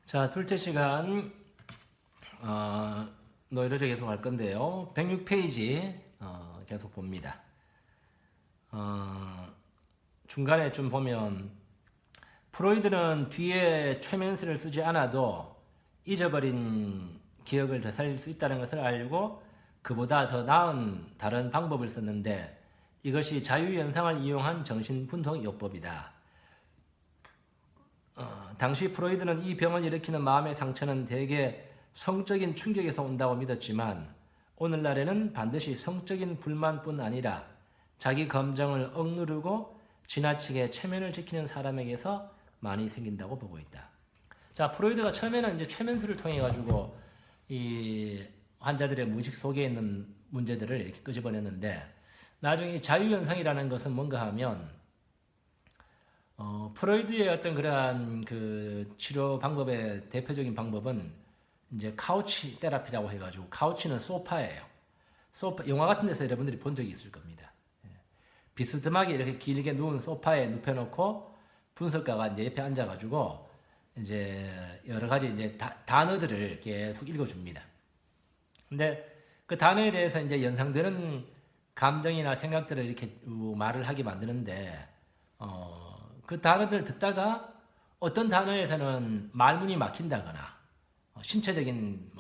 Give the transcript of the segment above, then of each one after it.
자, 둘째 시간 노이로제 계속 할 건데요. 106페이지 계속 봅니다. 중간에 좀 보면 프로이드는 뒤에 최면스를 쓰지 않아도 잊어버린 기억을 되살릴 수 있다는 것을 알고 그보다 더 나은 다른 방법을 썼는데 이것이 자유연상을 이용한 정신분석요법이다. 당시 프로이드는 이 병을 일으키는 마음의 상처는 대개 성적인 충격에서 온다고 믿었지만 오늘날에는 반드시 성적인 불만뿐 아니라 자기 감정을 억누르고 지나치게 체면을 지키는 사람에게서 많이 생긴다고 보고 있다. 자, 프로이드가 처음에는 이제 최면술을 통해 가지고 이 환자들의 무의식 속에 있는 문제들을 이렇게 끄집어냈는데 나중에 자유연상이라는 것은 뭔가 하면 프로이드의 어떤 그러한 그 치료 방법의 대표적인 방법은 이제 카우치 테라피라고 해가지고 카우치는 소파예요. 소파 영화 같은 데서 여러분들이 본 적이 있을 겁니다. 비스듬하게 이렇게 길게 누운 소파에 눕혀놓고 분석가가 이제 옆에 앉아가지고 이제 여러 가지 이제 단어들을 계속 읽어줍니다. 근데 그 단어에 대해서 이제 연상되는 감정이나 생각들을 이렇게 말을 하게 만드는데 그 단어들을 듣다가 어떤 단어에서는 말문이 막힌다거나 신체적인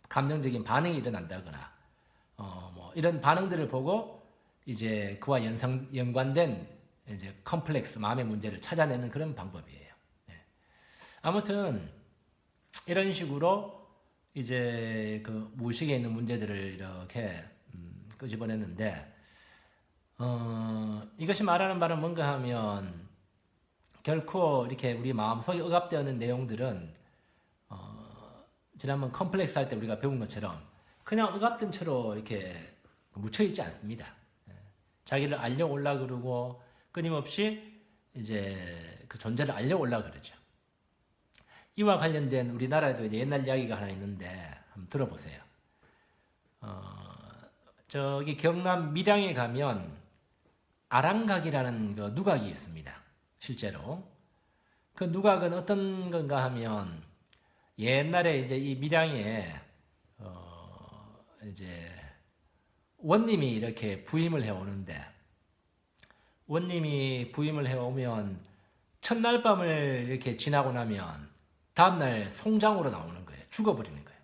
감정적인 반응이 일어난다거나 뭐 이런 반응들을 보고 이제 그와 연관된 이제 컴플렉스 마음의 문제를 찾아내는 그런 방법이에요. 아무튼 이런 식으로 이제 그 무의식에 있는 문제들을 이렇게 끄집어냈는데 이것이 말하는 바는 뭔가 하면 결코 이렇게 우리 마음속에 억압되어 있는 내용들은 지난번 컴플렉스 할 때 우리가 배운 것처럼 그냥 억압된 채로 이렇게 묻혀있지 않습니다. 자기를 알려올라 그러고 끊임없이 이제 그 존재를 알려올라 그러죠. 이와 관련된 우리나라에도 이제 옛날 이야기가 하나 있는데 한번 들어보세요. 저기 경남 밀양에 가면 아랑각이라는 그 누각이 있습니다. 실제로 그 누각은 어떤 건가 하면 옛날에 이제 이 밀양에 이제 원님이 이렇게 부임을 해오는데 원님이 부임을 해오면 첫날 밤을 이렇게 지나고 나면 다음날 송장으로 나오는 거예요. 죽어버리는 거예요.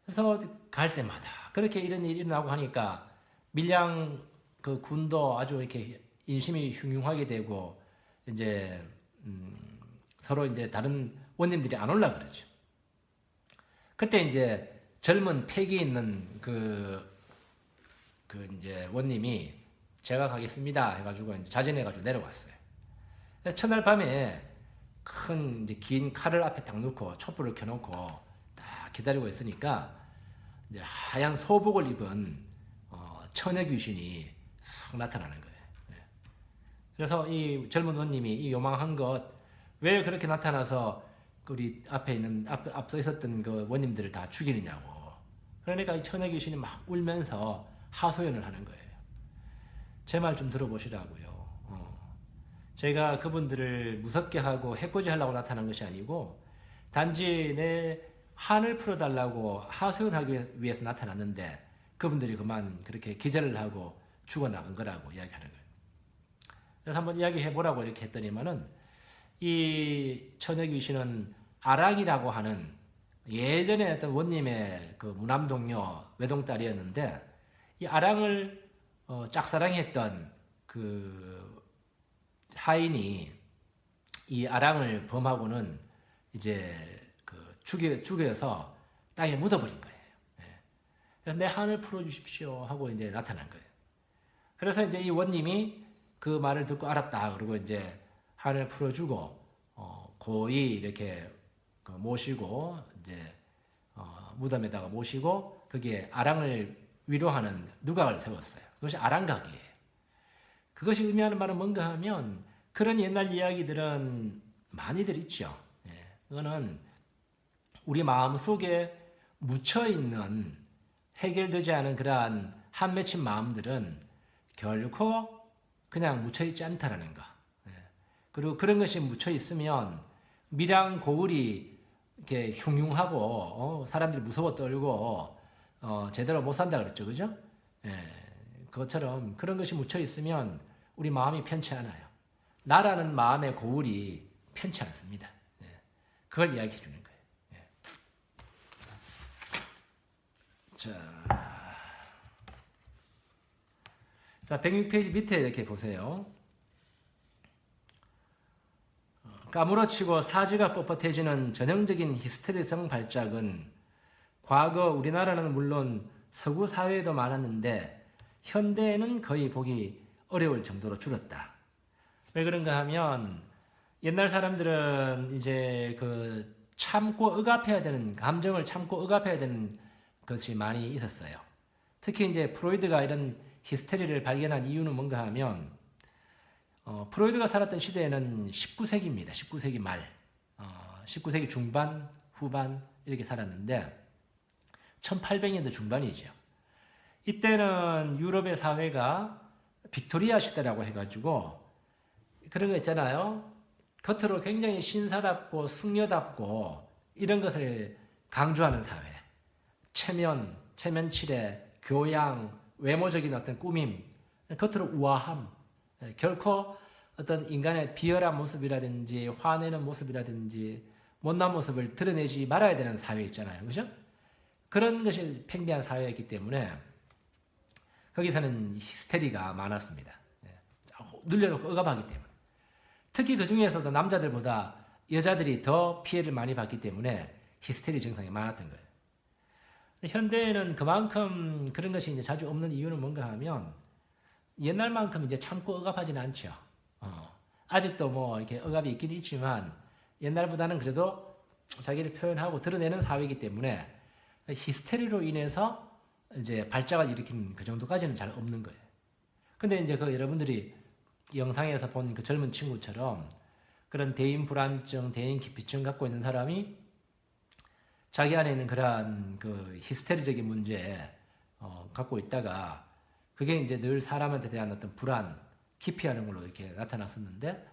그래서 갈 때마다 그렇게 이런 일이 일어나고 하니까 밀양 그 군도 아주 이렇게 인심이 흉흉하게 되고 이제 서로 이제 다른 원님들이 안 올라 그러죠. 그때 이제 젊은 패기 있는 그 이제 원님이 제가 가겠습니다 해가지고 이제 자진해가지고 내려왔어요. 그래서 첫날 밤에 큰 이제 긴 칼을 앞에 딱 놓고 촛불을 켜놓고 딱 기다리고 있으니까 이제 하얀 소복을 입은 처녀 귀신이 쑥 나타나는 거예요. 그래서 이 젊은 원님이 이 요망한 것 왜 그렇게 나타나서 우리 앞에 있는 앞서 있었던 그 원님들을 다 죽이느냐고. 그러니까 이 처녀 귀신이 막 울면서 하소연을 하는 거예요. 제 말 좀 들어보시라고요. 제가 그분들을 무섭게 하고 해코지 하려고 나타난 것이 아니고 단지 내 한을 풀어달라고 하소연하기 위해서 나타났는데 그분들이 그만 그렇게 기절을 하고 죽어나간 거라고 이야기하는 거예요. 그래서 한번 이야기해보라고 이렇게 했더니만은 이 처녀 귀신은 아랑이라고 하는 예전에 어떤 원님의 그 무남동녀 외동딸이었는데 이 아랑을 짝사랑했던 그 하인이 이 아랑을 범하고는 이제 그 죽여서 땅에 묻어버린 거예요. 그래서 내 한을 풀어주십시오 하고 이제 나타난 거예요. 그래서 이제 이 원님이 그 말을 듣고 알았다. 그리고 이제 한을 풀어주고 고이 이렇게 모시고 이제 무덤에다가 모시고 거기에 아랑을 위로하는 누각을 세웠어요. 그것이 아랑각이에요. 그것이 의미하는 말은 뭔가 하면 그런 옛날 이야기들은 많이들 있죠. 그거는 우리 마음 속에 묻혀 있는 해결되지 않은 그러한 한 맺힌 마음들은 결코 그냥 묻혀 있지 않다라는 거. 그리고 그런 것이 묻혀 있으면 밀양 고을이 이렇게 흉흉하고 사람들이 무서워 떨고 제대로 못 산다 그랬죠, 그죠? 예, 그것처럼 그런 것이 묻혀 있으면 우리 마음이 편치 않아요. 나라는 마음의 고울이 편치 않습니다. 예, 그걸 이야기해 주는 거예요. 예. 자, 106페이지 밑에 이렇게 보세요. 까무러치고 사지가 뻣뻣해지는 전형적인 히스테리성 발작은 과거 우리나라는 물론 서구 사회에도 많았는데 현대에는 거의 보기 어려울 정도로 줄었다. 왜 그런가 하면 옛날 사람들은 이제 그 참고 억압해야 되는 감정을 참고 억압해야 되는 것이 많이 있었어요. 특히 이제 프로이드가 이런 히스테리를 발견한 이유는 뭔가 하면 프로이드가 살았던 시대에는 19세기입니다. 19세기 말, 19세기 중반, 후반 이렇게 살았는데 1800년대 중반이죠. 이때는 유럽의 사회가 빅토리아 시대라고 해가지고 그런 거 있잖아요. 겉으로 굉장히 신사답고 숙녀답고 이런 것을 강조하는 사회. 체면, 체면칠해, 교양, 외모적인 어떤 꾸밈, 겉으로 우아함, 결코 어떤 인간의 비열한 모습이라든지 화내는 모습이라든지 못난 모습을 드러내지 말아야 되는 사회 있잖아요. 그죠? 그런 것이 팽배한 사회였기 때문에 거기서는 히스테리가 많았습니다. 눌려놓고 억압하기 때문에. 특히 그 중에서도 남자들보다 여자들이 더 피해를 많이 받기 때문에 히스테리 증상이 많았던 거예요. 현대에는 그만큼 그런 것이 이제 자주 없는 이유는 뭔가 하면 옛날만큼 이제 참고 억압하지는 않죠. 아직도 뭐 이렇게 억압이 있긴 있지만 옛날보다는 그래도 자기를 표현하고 드러내는 사회이기 때문에 히스테리로 인해서 이제 발작을 일으킨 그 정도까지는 잘 없는 거예요. 근데 이제 그 여러분들이 영상에서 본 그 젊은 친구처럼 그런 대인 불안증, 대인 기피증 갖고 있는 사람이 자기 안에 있는 그러한 그 히스테리적인 문제 갖고 있다가 그게 이제 늘 사람한테 대한 어떤 불안, 기피하는 걸로 이렇게 나타났었는데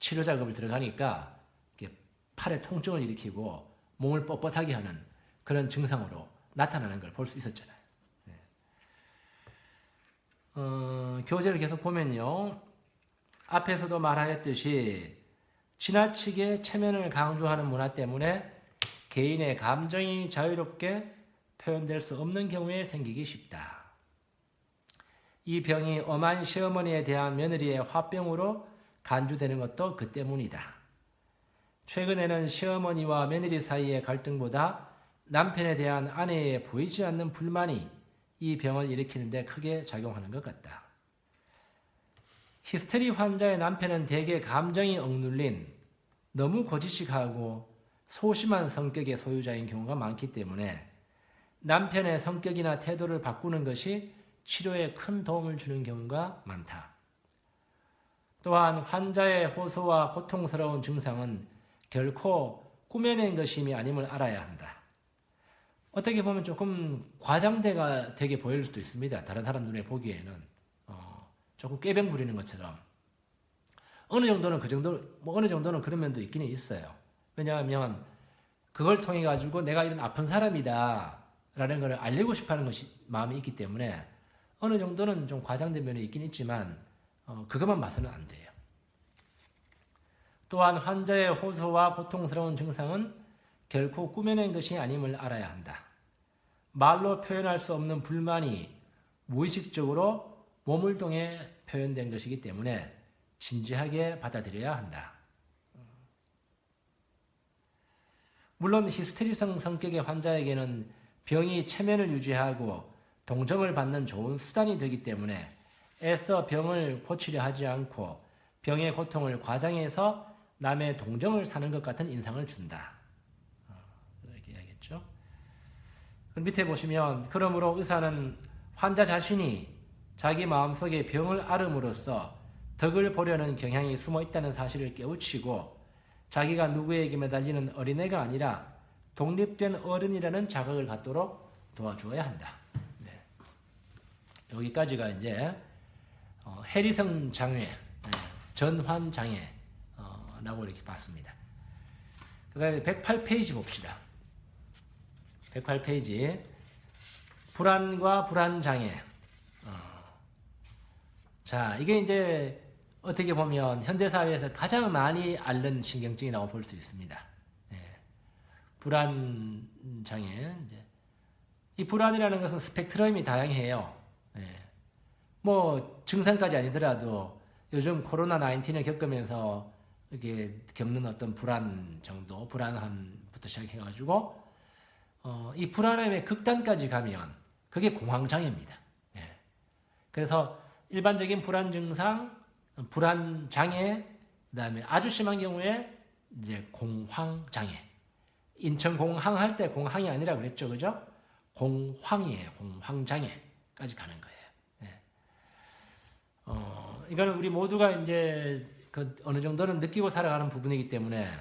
치료 작업을 들어가니까 이렇게 팔에 통증을 일으키고 몸을 뻣뻣하게 하는 그런 증상으로 나타나는 걸 볼 수 있었잖아요. 네. 교재를 계속 보면요. 앞에서도 말하였듯이 지나치게 체면을 강조하는 문화 때문에 개인의 감정이 자유롭게 표현될 수 없는 경우에 생기기 쉽다. 이 병이 엄한 시어머니에 대한 며느리의 화병으로 간주되는 것도 그 때문이다. 최근에는 시어머니와 며느리 사이의 갈등보다 남편에 대한 아내의 보이지 않는 불만이 이 병을 일으키는 데 크게 작용하는 것 같다. 히스테리 환자의 남편은 대개 감정이 억눌린 너무 고지식하고 소심한 성격의 소유자인 경우가 많기 때문에 남편의 성격이나 태도를 바꾸는 것이 치료에 큰 도움을 주는 경우가 많다. 또한 환자의 호소와 고통스러운 증상은 결코 꾸며낸 것임이 아님을 알아야 한다. 어떻게 보면 조금 과장되가 되게 보일 수도 있습니다. 다른 사람 눈에 보기에는 조금 꾀병 부리는 것처럼 어느 정도는 어느 정도는 그런 면도 있긴 있어요. 왜냐하면 그걸 통해 가지고 내가 이런 아픈 사람이다라는 걸 알리고 싶어하는 것이 마음이 있기 때문에 어느 정도는 좀 과장된 면이 있긴 있지만 그것만 봐서는 안 돼요. 또한 환자의 호소와 고통스러운 증상은 결코 꾸며낸 것이 아님을 알아야 한다. 말로 표현할 수 없는 불만이 무의식적으로 몸을 통해 표현된 것이기 때문에 진지하게 받아들여야 한다. 물론 히스테리성 성격의 환자에게는 병이 체면을 유지하고 동정을 받는 좋은 수단이 되기 때문에 애써 병을 고치려 하지 않고 병의 고통을 과장해서 남의 동정을 사는 것 같은 인상을 준다. 이렇게 이야기했죠. 밑에 보시면 그러므로 의사는 환자 자신이 자기 마음속에 병을 앓음으로써 덕을 보려는 경향이 숨어 있다는 사실을 깨우치고 자기가 누구에게 매달리는 어린애가 아니라 독립된 어른이라는 자각을 갖도록 도와주어야 한다. 네. 여기까지가 이제 해리성 장애, 전환 장애라고 이렇게 봤습니다. 그 다음에 108페이지 봅시다. 108페이지. 불안과 불안장애. 자, 이게 이제 어떻게 보면 현대사회에서 가장 많이 앓는 신경증이라고 볼 수 있습니다. 예. 불안장애. 이 불안이라는 것은 스펙트럼이 다양해요. 예. 뭐, 증상까지 아니더라도 요즘 코로나19을 겪으면서 이렇게 겪는 어떤 불안 정도, 불안함부터 시작해가지고, 이 불안함의 극단까지 가면 그게 공황장애입니다. 예. 그래서 일반적인 불안 증상, 불안 장애, 그다음에 아주 심한 경우에 이제 공황 장애. 인천 공항 할 때 공항이 아니라 그랬죠, 그죠? 공황이에요. 공황 장애까지 가는 거예요. 네. 이거는 우리 모두가 이제 그 어느 정도는 느끼고 살아가는 부분이기 때문에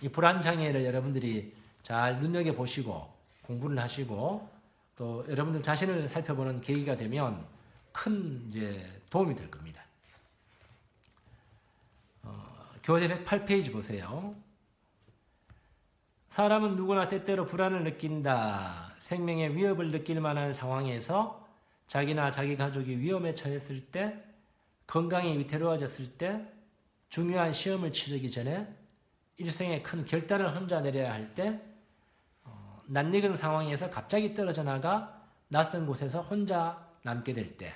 이 불안 장애를 여러분들이 잘 눈여겨 보시고 공부를 하시고 또 여러분들 자신을 살펴보는 계기가 되면 큰 이제 도움이 될 겁니다. 교재 108페이지 보세요. 사람은 누구나 때때로 불안을 느낀다. 생명의 위협을 느낄 만한 상황에서 자기나 자기 가족이 위험에 처했을 때, 건강이 위태로워졌을 때, 중요한 시험을 치르기 전에, 일생의 큰 결단을 혼자 내려야 할 때, 낯익은 상황에서 갑자기 떨어져 나가 낯선 곳에서 혼자 남게 될 때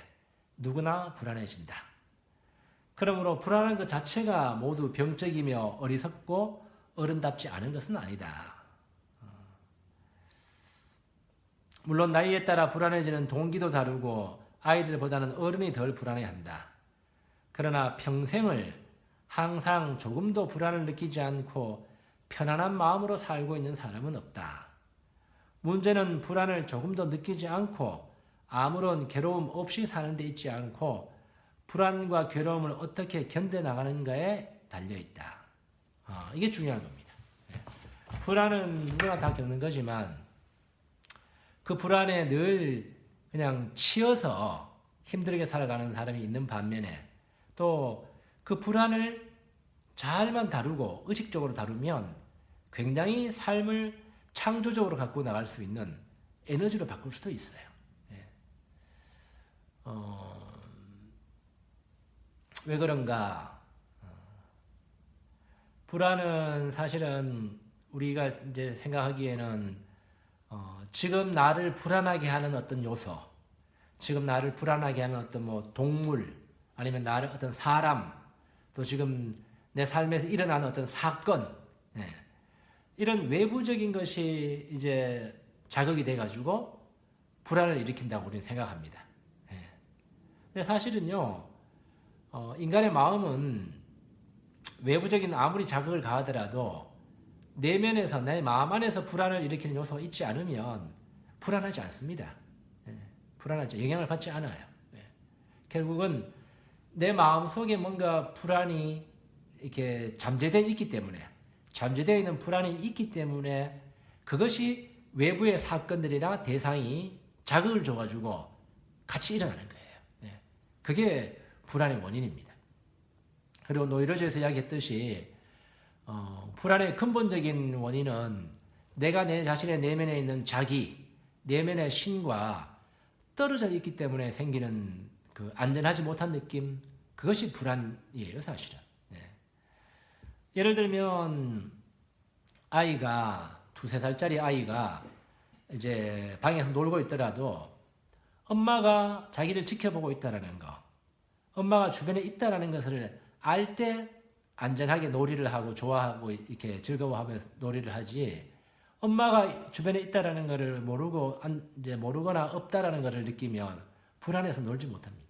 누구나 불안해진다. 그러므로 불안한 것 자체가 모두 병적이며 어리석고 어른답지 않은 것은 아니다. 물론 나이에 따라 불안해지는 동기도 다르고 아이들보다는 어른이 덜 불안해한다. 그러나 평생을 항상 조금도 불안을 느끼지 않고 편안한 마음으로 살고 있는 사람은 없다. 문제는 불안을 조금도 느끼지 않고 아무런 괴로움 없이 사는 데 있지 않고 불안과 괴로움을 어떻게 견뎌나가는가에 달려있다. 이게 중요한 겁니다. 불안은 누구나 다 겪는 거지만 그 불안에 늘 그냥 치여서 힘들게 살아가는 사람이 있는 반면에 또 그 불안을 잘만 다루고 의식적으로 다루면 굉장히 삶을 창조적으로 갖고 나갈 수 있는 에너지로 바꿀 수도 있어요. 왜 그런가? 불안은 사실은 우리가 이제 생각하기에는 지금 나를 불안하게 하는 어떤 요소, 지금 나를 불안하게 하는 어떤 뭐 동물, 아니면 나를 어떤 사람, 또 지금 내 삶에서 일어나는 어떤 사건, 이런 외부적인 것이 이제 자극이 돼가지고 불안을 일으킨다고 우리는 생각합니다. 근데 사실은요, 인간의 마음은 외부적인 아무리 자극을 가하더라도 내면에서 내 마음 안에서 불안을 일으키는 요소가 있지 않으면 불안하지 않습니다. 불안하지, 영향을 받지 않아요. 결국은 내 마음 속에 뭔가 불안이 이렇게 잠재되어 있기 때문에, 잠재되어 있는 불안이 있기 때문에 그것이 외부의 사건들이나 대상이 자극을 줘가지고 같이 일어나는 거예요. 그게 불안의 원인입니다. 그리고 노이로즈에서 이야기했듯이 불안의 근본적인 원인은 내가 내 자신의 내면에 있는 자기, 내면의 신과 떨어져 있기 때문에 생기는 그 안전하지 못한 느낌, 그것이 불안이에요, 사실은. 예를 들면 아이가 두세 살짜리 아이가 이제 방에서 놀고 있더라도 엄마가 자기를 지켜보고 있다라는 거, 엄마가 주변에 있다라는 것을 알 때 안전하게 놀이를 하고 좋아하고 이렇게 즐거워하면서 놀이를 하지, 엄마가 주변에 있다라는 것을 모르고 이제 모르거나 없다라는 것을 느끼면 불안해서 놀지 못합니다.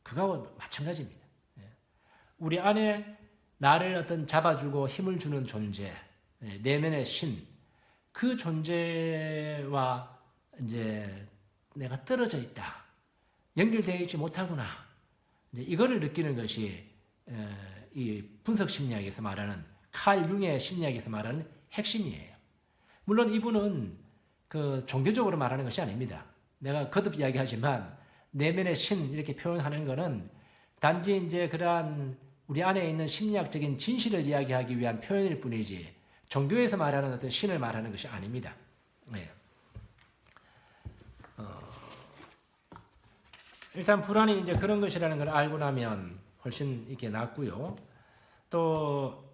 그거하고 마찬가지입니다. 우리 안에 나를 어떤 잡아주고 힘을 주는 존재, 내면의 신, 그 존재와 이제 내가 떨어져 있다, 연결되어 있지 못하구나, 이제 이거를 느끼는 것이 이 분석 심리학에서 말하는 칼 융의 심리학에서 말하는 핵심이에요. 물론 이분은 그 종교적으로 말하는 것이 아닙니다. 내가 거듭 이야기하지만 내면의 신 이렇게 표현하는 것은 단지 이제 그러한 우리 안에 있는 심리학적인 진실을 이야기하기 위한 표현일 뿐이지 종교에서 말하는 어떤 신을 말하는 것이 아닙니다. 네. 일단 불안이 이제 그런 것이라는 걸 알고 나면 훨씬 이렇게 낫고요. 또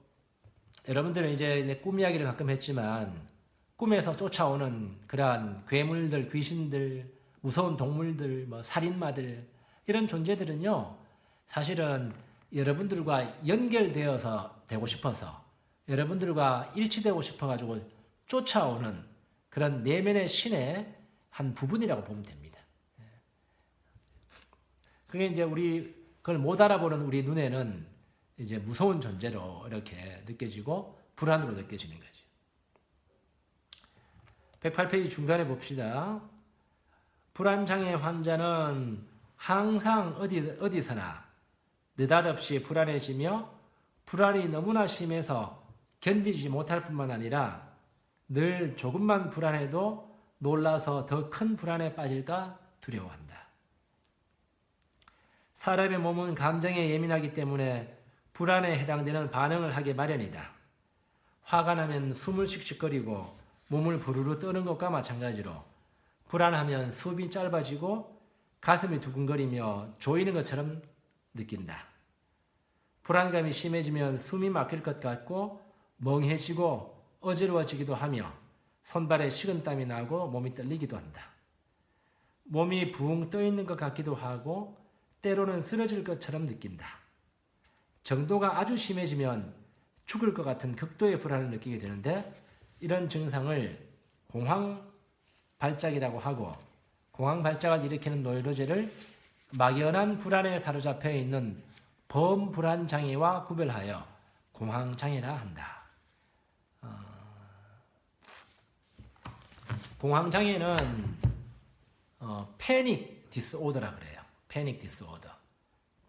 여러분들은 이제 꿈 이야기를 가끔 했지만 꿈에서 쫓아오는 그러한 괴물들, 귀신들, 무서운 동물들, 뭐 살인마들 이런 존재들은요, 사실은 여러분들과 연결되어서 되고 싶어서 여러분들과 일치되고 싶어가지고 쫓아오는 그런 내면의 신의 한 부분이라고 보면 됩니다. 그게 이제 우리 그걸 못 알아보는 우리 눈에는 이제 무서운 존재로 이렇게 느껴지고 불안으로 느껴지는 거죠. 108페이지 중간에 봅시다. 불안장애 환자는 항상 어디서나 느닷없이 불안해지며 불안이 너무나 심해서 견디지 못할 뿐만 아니라 늘 조금만 불안해도 놀라서 더 큰 불안에 빠질까 두려워한다. 사람의 몸은 감정에 예민하기 때문에 불안에 해당되는 반응을 하게 마련이다. 화가 나면 숨을 씩씩거리고 몸을 부르르 떠는 것과 마찬가지로 불안하면 숨이 짧아지고 가슴이 두근거리며 조이는 것처럼 느낀다. 불안감이 심해지면 숨이 막힐 것 같고 멍해지고 어지러워지기도 하며 손발에 식은땀이 나고 몸이 떨리기도 한다. 몸이 붕 떠 있는 것 같기도 하고 때로는 쓰러질 것처럼 느낀다. 정도가 아주 심해지면 죽을 것 같은 극도의 불안을 느끼게 되는데 이런 증상을 공황발작이라고 하고 공황발작을 일으키는 노이로제를 막연한 불안에 사로잡혀 있는 범불안장애와 구별하여 공황장애라 한다. 공황장애는 패닉 디스오더라 그래요. 패닉 디스오더.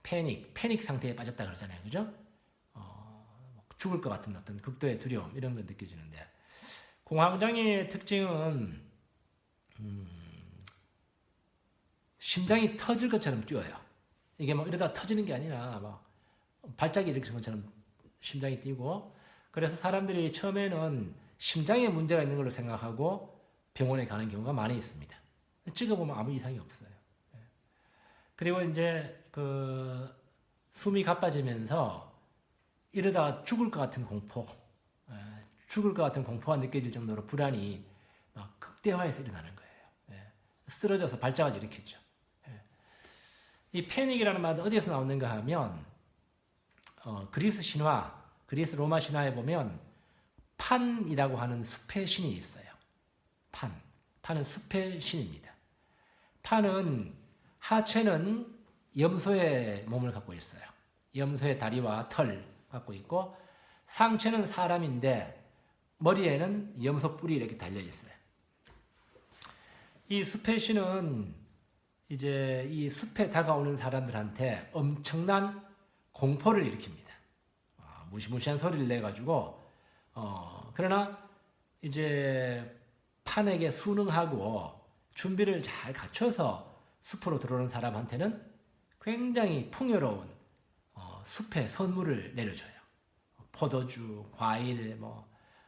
패닉 상태에 빠졌다 그러잖아요. 그죠? 죽을 것 같은 어떤 극도의 두려움 이런 거 느껴지는데 공황장애의 특징은 심장이 터질 것처럼 뛰어요. 이게 뭐 이러다 터지는 게 아니라 막 발작이 일으키는 것처럼 심장이 뛰고 그래서 사람들이 처음에는 심장에 문제가 있는 걸로 생각하고 병원에 가는 경우가 많이 있습니다. 찍어보면 아무 이상이 없어요. 그리고 이제 그 숨이 가빠지면서 이러다가 죽을 것 같은 공포, 죽을 것 같은 공포가 느껴질 정도로 불안이 막 극대화해서 일어나는 거예요. 쓰러져서 발작을 일으키죠. 이 패닉이라는 말은 어디에서 나오는가 하면 그리스 신화, 그리스 로마 신화에 보면 판이라고 하는 숲의 신이 있어요. 판은 숲의 신입니다. 판은 하체는 염소의 몸을 갖고 있어요. 염소의 다리와 털 갖고 있고 상체는 사람인데 머리에는 염소 뿔이 이렇게 달려 있어요. 이 숲의 신은 이제 이 숲에 다가오는 사람들한테 엄청난 공포를 일으킵니다. 무시무시한 소리를 내가지고 그러나 이제 판에게 순응하고 준비를 잘 갖춰서 숲으로 들어오는 사람한테는 굉장히 풍요로운 숲의 선물을 내려줘요. 포도주, 과일,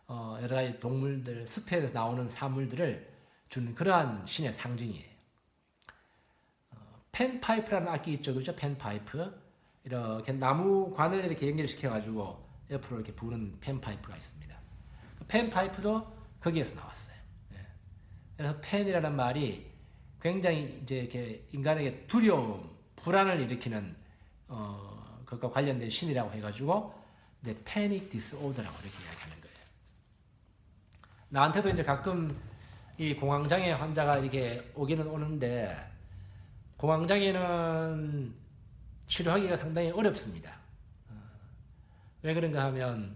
여러 가지 동물들, 숲에서 나오는 사물들을 주는 그러한 신의 상징이에요. 펜파이프라는 악기 있죠, 그죠? 펜파이프. 이렇게 나무 관을 이렇게 연결시켜가지고 옆으로 이렇게 부는 펜파이프가 있습니다. 펜파이프도 거기에서 나왔어요. 그래서 펜이라는 말이 굉장히 이제 이렇게 인간에게 두려움, 불안을 일으키는 그것과 관련된 신이라고 해가지고 패닉 디스오더라고 이렇게 이야기하는 거예요. 나한테도 이제 가끔 이 공황장애 환자가 이렇게 오기는 오는데 공황장애는 치료하기가 상당히 어렵습니다. 왜 그런가 하면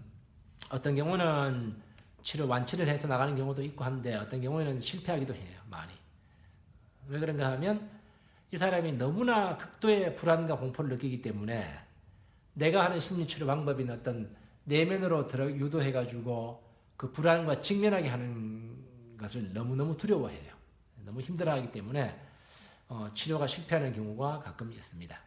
어떤 경우는 치료 완치를 해서 나가는 경우도 있고 한데 어떤 경우에는 실패하기도 해요. 많이. 왜 그런가 하면 이 사람이 너무나 극도의 불안과 공포를 느끼기 때문에 내가 하는 심리치료 방법인 어떤 내면으로 유도해가지고 그 불안과 직면하게 하는 것을 너무너무 두려워해요. 너무 힘들어하기 때문에 치료가 실패하는 경우가 가끔 있습니다.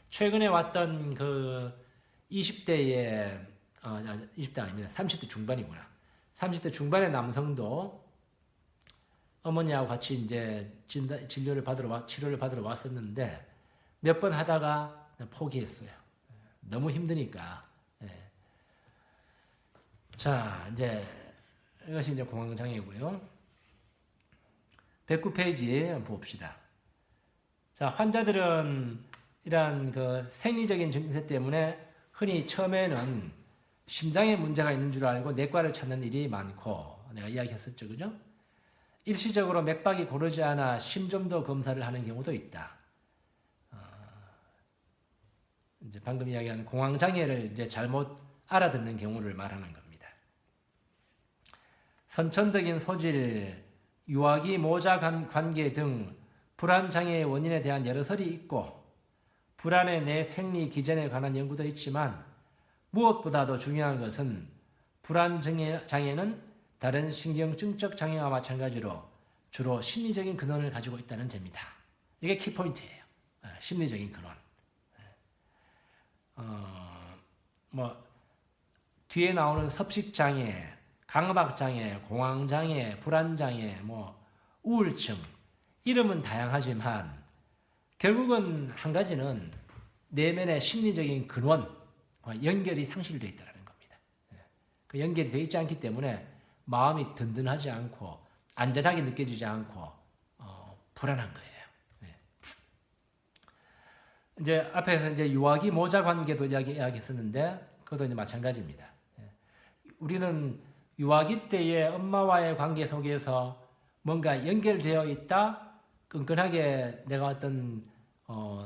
최근에 왔던 그 20대의 20대 아닙니다. 30대 중반이구나. 30대 중반의 남성도 어머니하고 같이 이제 치료를 받으러 왔었는데 몇 번 하다가 포기했어요. 너무 힘드니까. 예. 자, 이제 이것이 이제 공황장애고요. 109페이지 한번 봅시다. 자, 환자들은 이러한 그 생리적인 증세 때문에 흔히 처음에는 심장에 문제가 있는 줄 알고 내과를 찾는 일이 많고, 내가 이야기했었죠, 그죠? 일시적으로 맥박이 고르지 않아 심좀도 검사를 하는 경우도 있다. 이제 방금 이야기한 공황장애를 이제 잘못 알아듣는 경우를 말하는 겁니다. 선천적인 소질, 유아기 모자 관계 등 불안장애의 원인에 대한 여러 설이 있고, 불안의 내 생리 기전에 관한 연구도 있지만, 무엇보다도 중요한 것은 불안장애는 다른 신경증적 장애와 마찬가지로 주로 심리적인 근원을 가지고 있다는 점이다. 이게 키포인트예요. 심리적인 근원. 뒤에 나오는 섭식장애, 강박장애, 공황장애, 불안장애, 우울증, 이름은 다양하지만 결국은 한 가지는 내면의 심리적인 근원과 연결이 상실되어 있다는 겁니다. 그 연결이 되어 있지 않기 때문에 마음이 든든하지 않고 안전하게 느껴지지 않고 불안한 거예요. 이제 앞에서 이제 유아기 모자 관계도 이야기했었는데 그것도 이제 마찬가지입니다. 우리는 유아기 때의 엄마와의 관계 속에서 뭔가 연결되어 있다, 끈끈하게 내가 어떤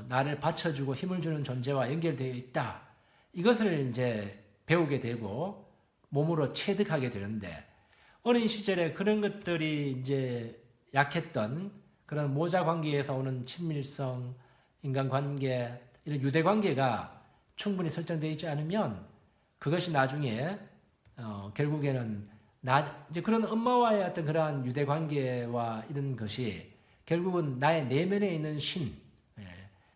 나를 받쳐주고 힘을 주는 존재와 연결되어 있다. 이것을 이제 배우게 되고 몸으로 체득하게 되는데 어린 시절에 그런 것들이 이제 약했던 그런 모자 관계에서 오는 친밀성, 인간관계, 이런 유대관계가 충분히 설정되어 있지 않으면 그것이 나중에 결국에는 이제 그런 엄마와의 어떤 그러한 유대관계와 이런 것이 결국은 나의 내면에 있는 신,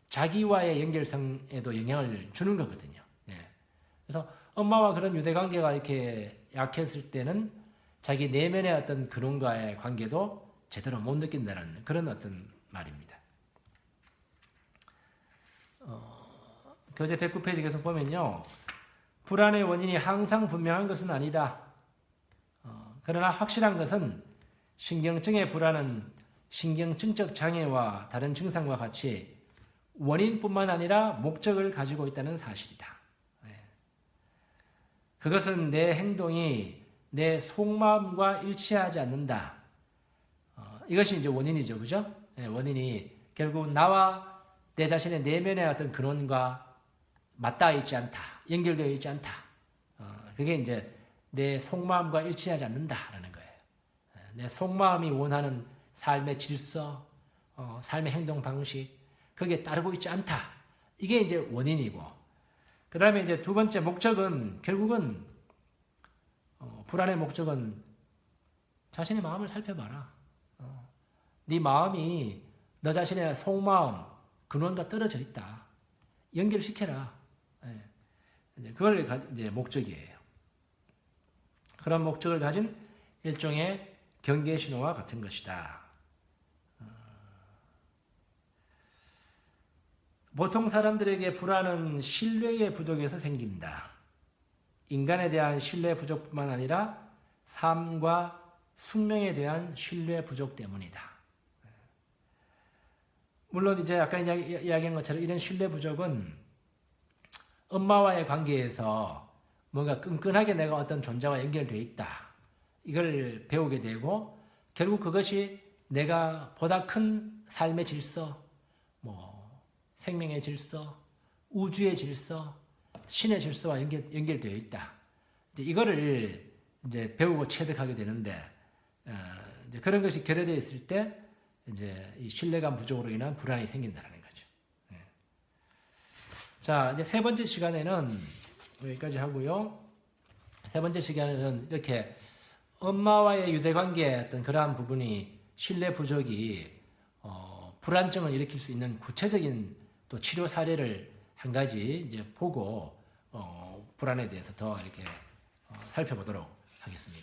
자기와의 연결성에도 영향을 주는 거거든요. 그래서 엄마와 그런 유대관계가 이렇게 약했을 때는 자기 내면의 어떤 근원과의 관계도 제대로 못 느낀다는 그런 어떤 말입니다. 교재 109페이지 계속 보면요. 불안의 원인이 항상 분명한 것은 아니다. 그러나 확실한 것은 신경증의 불안은 신경증적 장애와 다른 증상과 같이 원인뿐만 아니라 목적을 가지고 있다는 사실이다. 그것은 내 행동이 내 속마음과 일치하지 않는다. 이것이 이제 원인이죠. 그죠? 원인이 결국 나와 내 자신의 내면의 어떤 근원과 맞닿아 있지 않다. 연결되어 있지 않다. 그게 이제 내 속마음과 일치하지 않는다라는 거예요. 내 속마음이 원하는 삶의 질서, 삶의 행동 방식, 거기에 따르고 있지 않다. 이게 이제 원인이고, 그 다음에 이제 두 번째 목적은 결국은 불안의 목적은 자신의 마음을 살펴봐라. 네 마음이 너 자신의 속마음, 근원과 떨어져 있다. 연결시켜라. 그걸 이제 목적이에요. 그런 목적을 가진 일종의 경계 신호와 같은 것이다. 보통 사람들에게 불안은 신뢰의 부족에서 생긴다. 인간에 대한 신뢰 부족뿐만 아니라 삶과 숙명에 대한 신뢰 부족 때문이다. 물론 이제 아까 이야기한 것처럼 이런 신뢰 부족은 엄마와의 관계에서 뭔가 끈끈하게 내가 어떤 존재와 연결되어 있다. 이걸 배우게 되고 결국 그것이 내가 보다 큰 삶의 질서, 생명의 질서, 우주의 질서, 신의 질서와 연결되어 있다. 이제 이거를 이제 배우고 체득하게 되는데 이제 그런 것이 결여되어 있을 때 이제 이 신뢰감 부족으로 인한 불안이 생긴다는 거죠. 자, 이제 세 번째 시간에는 여기까지 하고요. 세 번째 시간에는 이렇게 엄마와의 유대관계 어떤 그러한 부분이 신뢰 부족이 불안증을 일으킬 수 있는 구체적인 또 치료 사례를 한 가지 이제 보고 불안에 대해서 더 이렇게 살펴보도록 하겠습니다.